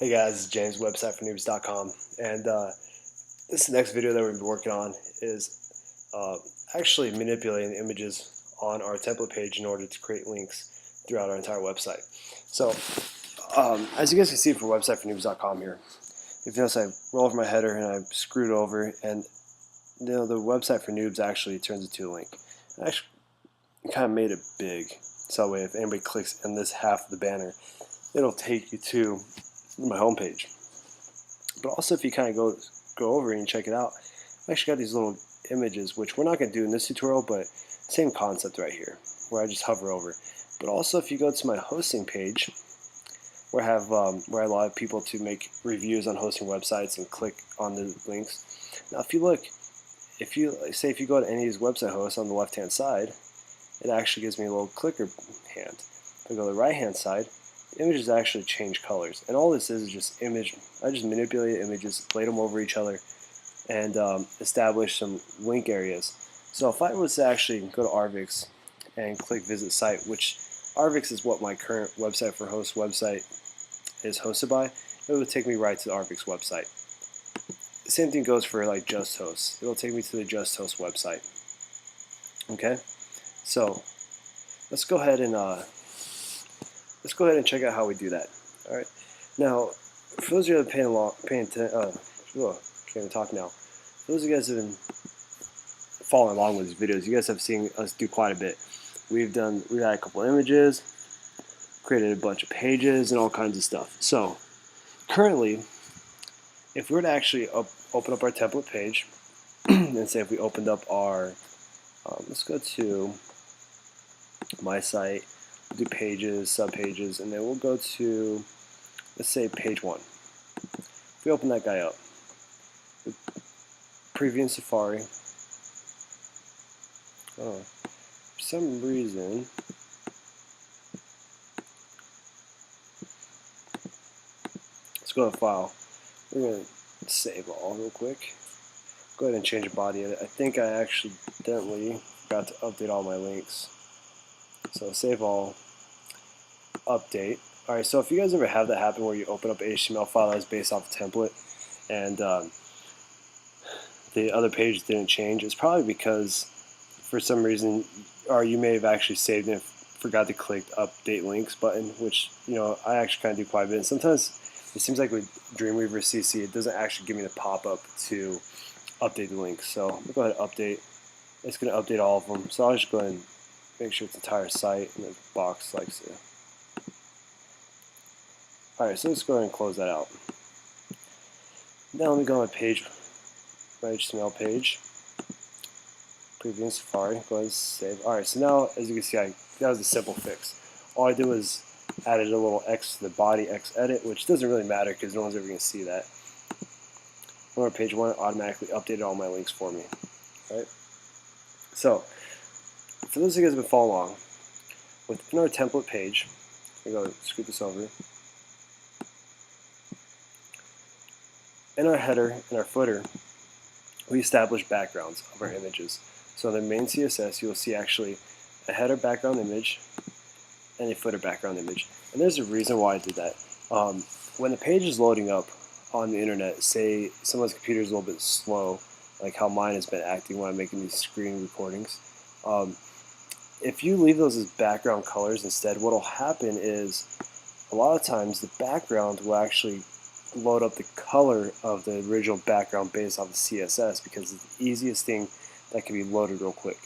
Hey guys, it's James, websitefornoobs.com, and this next video that we're going to be working on is actually manipulating the images on our template page in order to create links throughout our entire website. So, as you guys can see for websitefornoobs.com here, if you notice I roll over my header and I screw it over, and the website for noobs actually turns into a link. I actually kind of made it big, so that way if anybody clicks in this half of the banner, it'll take you to my homepage. But also, if you kind of go over and check it out, I actually got these little images, which we're not going to do in this tutorial, but same concept right here, where I just hover over. But also, if you go to my hosting page, where I allow people to make reviews on hosting websites and click on the links. Now, if you look, if you go to any of these website hosts on the left-hand side, it actually gives me a little clicker hand. If I go to the right-hand side, the images actually change colors, and all this is just image. I just manipulate images, laid them over each other, and establish some link areas. So if I was to actually go to Arvix and click visit site, which Arvix is what my current website for host website is hosted by, it would take me right to the Arvix website. The same thing goes for like Just Host. It'll take me to the Just Host website. Okay, so let's go ahead and check out how we do that. All right. Now, for those of you that are paying attention, can't even talk now. For those of you guys who have been following along with these videos, you guys have seen us do quite a bit. We had a couple images, created a bunch of pages, and all kinds of stuff. So, currently, if we were to actually open up our template page, and say if we opened up our, let's go to my site, do pages, subpages, and then we'll go to, let's say, page 1. If we open that guy up, preview in Safari, for some reason, let's go to File. We're going to save all real quick. Go ahead and change the body of it. I think I accidentally forgot to update all my links. So save all, update. Alright, so if you guys ever have that happen where you open up an HTML file that's based off a template and the other page didn't change, it's probably because for some reason, or you may have actually saved it and forgot to click update links button, which, you know, I actually kind of do quite a bit. And sometimes it seems like with Dreamweaver CC, it doesn't actually give me the pop-up to update the links. So I'm going to go ahead and update. It's going to update all of them. So I'll just go ahead and make sure it's the entire site, and the box likes it. Alright, so let's go ahead and close that out. Now let me go on my page, my HTML page. Preview in Safari, go ahead and save. Alright, so now, as you can see, that was a simple fix. All I did was added a little X to the body, X edit, which doesn't really matter because no one's ever going to see that. On page 1, it automatically updated all my links for me. Right? So, for those of you guys who have been following along, within our template page, I'm going to go scoot this over. In our header and our footer, we establish backgrounds of our images. So in the main CSS, you'll see actually a header background image and a footer background image. And there's a reason why I did that. When the page is loading up on the internet, say someone's computer is a little bit slow, like how mine has been acting when I'm making these screen recordings, if you leave those as background colors instead, what will happen is a lot of times the background will actually load up the color of the original background based off the CSS, because it's the easiest thing that can be loaded real quick.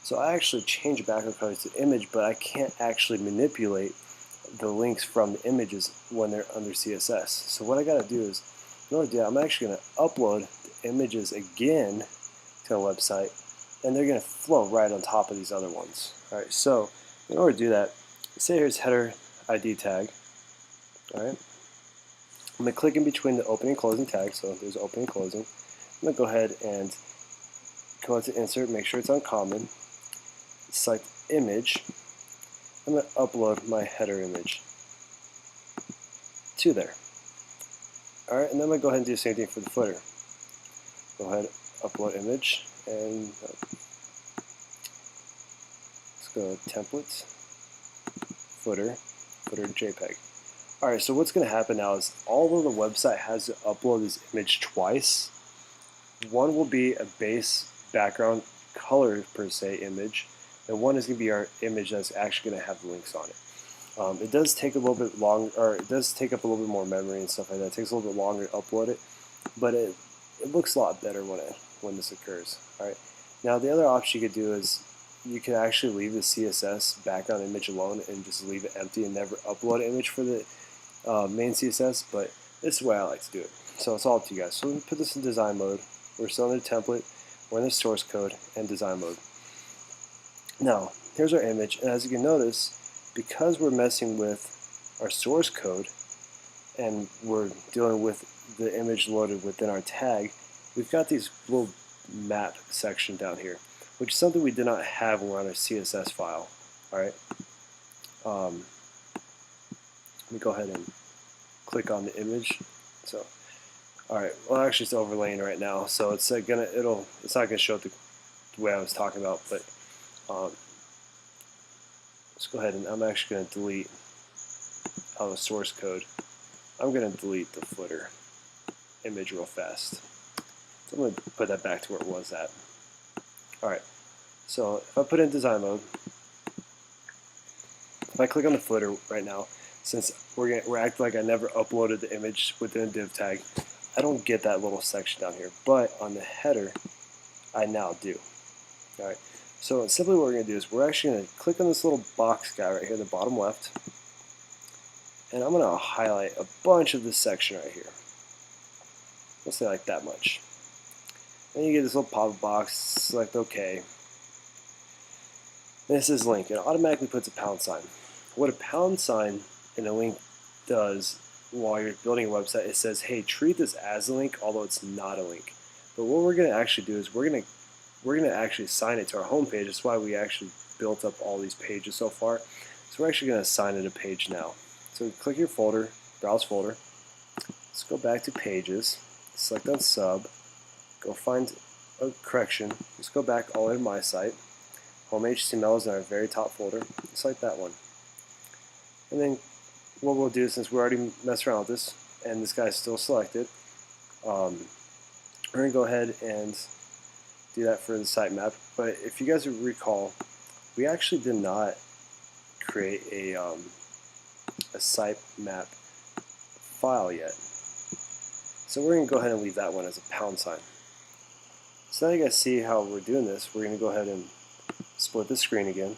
So I actually change the background colors to image, but I can't actually manipulate the links from the images when they're under CSS. So what I got to do is, in order to do that, I'm actually going to upload the images again to a website, and they're going to flow right on top of these other ones. Alright, so in order to do that, say here's header ID tag. Alright, I'm going to click in between the opening and closing tags, so there's opening and closing. I'm going to go ahead and go to insert, make sure it's uncommon, select image. I'm going to upload my header image to there. Alright, and then I'm going to go ahead and do the same thing for the footer. Go ahead, upload image, and let's go to templates, footer JPEG. Alright, so what's going to happen now is, although the website has to upload this image twice, one will be a base background color per se image, and one is going to be our image that's actually going to have links on it. It does take a little bit longer, or it does take up a little bit more memory and stuff like that. It takes a little bit longer to upload it, but it looks a lot better when this occurs. Alright, now the other option you could do is you can actually leave the CSS background image alone and just leave it empty and never upload an image for the main CSS, but this is the way I like to do it. So it's all up to you guys. So we put this in design mode. We're still in the template, we're in the source code, and design mode. Now, here's our image, and as you can notice, because we're messing with our source code and we're dealing with the image loaded within our tag, we've got these little map section down here, which is something we did not have when we're on our CSS file. Alright. Let me go ahead and click on the image. So, alright, well actually it's overlaying right now, so it's not gonna show it the way I was talking about, but let's go ahead and I'm actually gonna delete out of the source code. I'm gonna delete the footer image real fast. So I'm gonna put that back to where it was at. Alright, so if I put in design mode, if I click on the footer right now, since we're acting like I never uploaded the image within a div tag, I don't get that little section down here, but on the header, I now do. Alright, so simply what we're going to do is we're actually going to click on this little box guy right here in the bottom left, and I'm going to highlight a bunch of this section right here. Let's say like that much. Then you get this little pop-up box, select OK. And this is link. It automatically puts a pound sign. What a pound sign in a link does while you're building a website, it says, hey, treat this as a link, although it's not a link. But what we're going to actually do is we're going to actually assign it to our home page. That's why we actually built up all these pages so far. So we're actually going to assign it a page now. So click your folder, browse folder. Let's go back to pages, select on sub, go find a correction. Let's go back all the way to my site. Home HTML is in our very top folder. Select that one. And then what we'll do, since we already messed around with this, and this guy's still selected, we're going to go ahead and do that for the sitemap. But if you guys recall, we actually did not create a sitemap file yet. So we're going to go ahead and leave that one as a pound sign. So now you guys see how we're doing this. We're going to go ahead and split the screen again.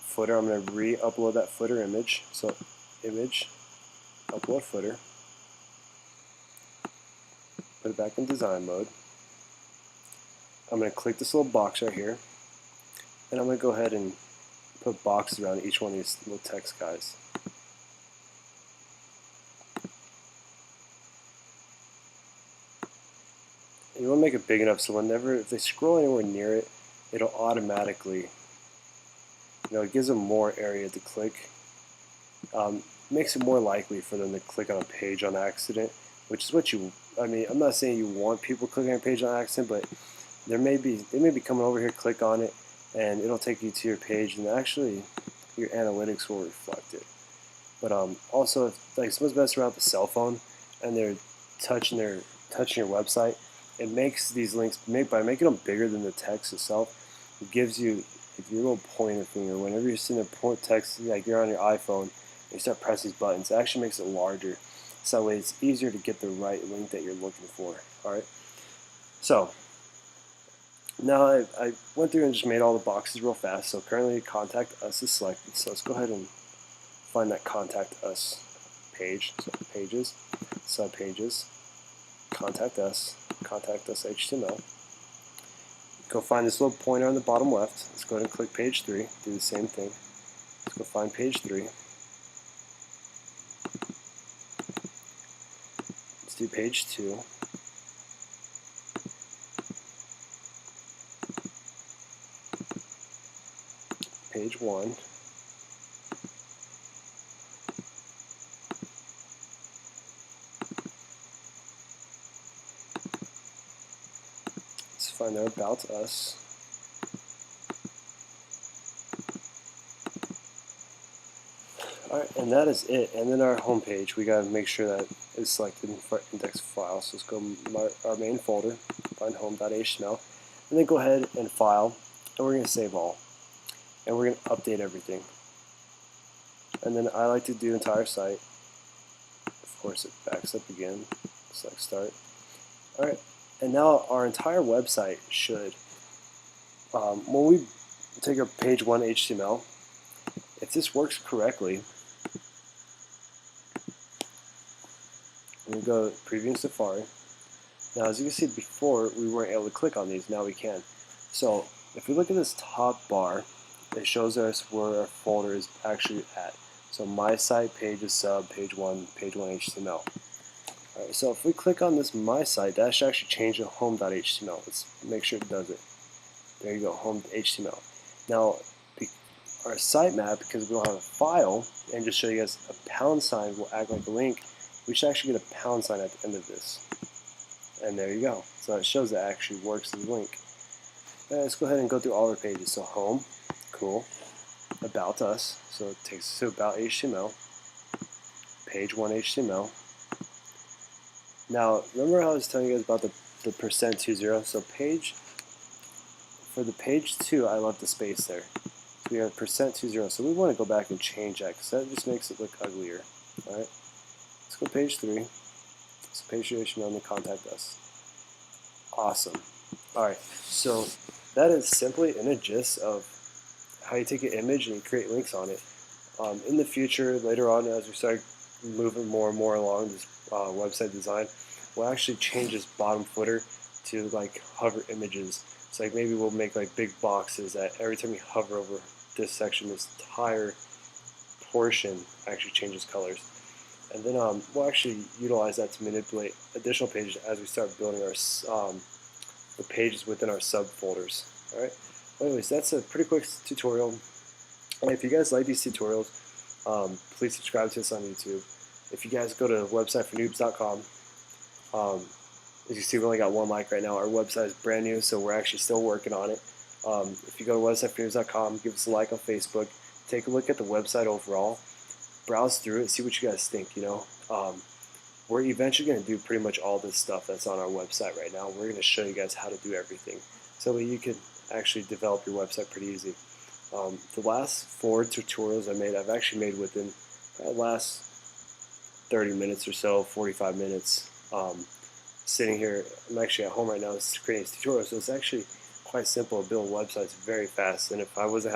Footer, I'm going to re-upload that footer image. So image, upload footer. Put it back in design mode. I'm going to click this little box right here, and I'm going to go ahead and put boxes around each one of these little text guys. You want to make it big enough so whenever, if they scroll anywhere near it, it'll automatically, it gives them more area to click. Makes it more likely for them to click on a page on accident, which is what I'm not saying you want people clicking on a page on accident, but they may be coming over here, click on it, and it'll take you to your page, and actually your analytics will reflect it. But also, if someone's messing around with a cell phone and they're touching your website, it makes these links, by making them bigger than the text itself, it gives you, if your little pointer finger, whenever you're sitting there point text, like you're on your iPhone, and you start pressing these buttons, it actually makes it larger. So that way it's easier to get the right link that you're looking for. Alright? So, now I went through and just made all the boxes real fast. So currently Contact Us is selected. So let's go ahead and find that Contact Us page. So pages, subpages, Contact Us HTML. Go find this little pointer on the bottom left. Let's go ahead and click page 3. Do the same thing. Let's go find page 3. Let's do page 2. Page 1. Let's find out about us. Alright, and that is it. And then our home page, we gotta make sure that is selected for index file. So let's go our main folder, find home.html, and then go ahead and file, and we're gonna save all, and we're gonna update everything. And then I like to do entire site. Of course, it backs up again. Select start. Alright, and now our entire website should, when we take our page 1 HTML, if this works correctly, we go to Preview in Safari. Now, as you can see before, we weren't able to click on these. Now we can. So, if we look at this top bar, it shows us where our folder is actually at. So, My Site, Pages, Sub, Page 1 HTML. Alright, so if we click on this My Site, that should actually change to home.html. Let's make sure it does it. There you go, home.html. Now, our sitemap, because we don't have a file, and just show you guys a pound sign will act like a link, we should actually get a pound sign at the end of this. And there you go. So it shows that it actually works as a link. Let's go ahead and go through all our pages. So home, cool. About us, so it takes us to about HTML. Page 1 HTML. Now, remember how I was telling you guys about the %20? So for the page 2, I left the space there. So we have %20. So we want to go back and change that because that just makes it look uglier. All right. Let's go to page 3. So page 3 HTML and contact us. Awesome. All right. So that is simply in a gist of how you take an image and you create links on it. In the future, later on, as we start moving more and more along this website design, we'll actually change this bottom footer to like hover images. So like maybe we'll make like big boxes that every time you hover over this section, this entire portion actually changes colors. And then we'll actually utilize that to manipulate additional pages as we start building our the pages within our subfolders. All right. Well, anyways, that's a pretty quick tutorial. And if you guys like these tutorials, please subscribe to us on YouTube. If you guys go to websitefornoobs.com, as you see, we only got 1 like right now. Our website is brand new, so we're actually still working on it. If you go to websitefornoobs.com, give us a like on Facebook, take a look at the website overall, browse through it, see what you guys think. You know, we're eventually going to do pretty much all this stuff that's on our website right now. We're going to show you guys how to do everything, so that you can actually develop your website pretty easy. The last 4 tutorials I made, I've actually made within the last 30 minutes or so, 45 minutes. Sitting here, I'm actually at home right now creating this tutorial, so it's actually quite simple to build websites very fast. And if I was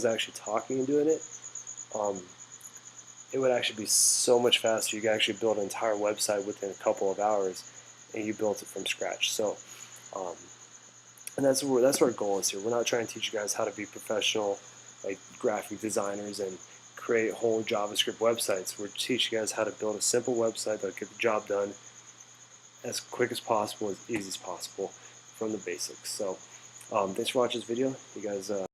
actually talking and doing it, it would actually be so much faster. You could actually build an entire website within a couple of hours, and you built it from scratch. So, and that's what our goal is here. We're not trying to teach you guys how to be professional, like graphic designers and create whole JavaScript websites. We're teaching you guys how to build a simple website that get the job done as quick as possible, as easy as possible from the basics. So, thanks for watching this video. You guys.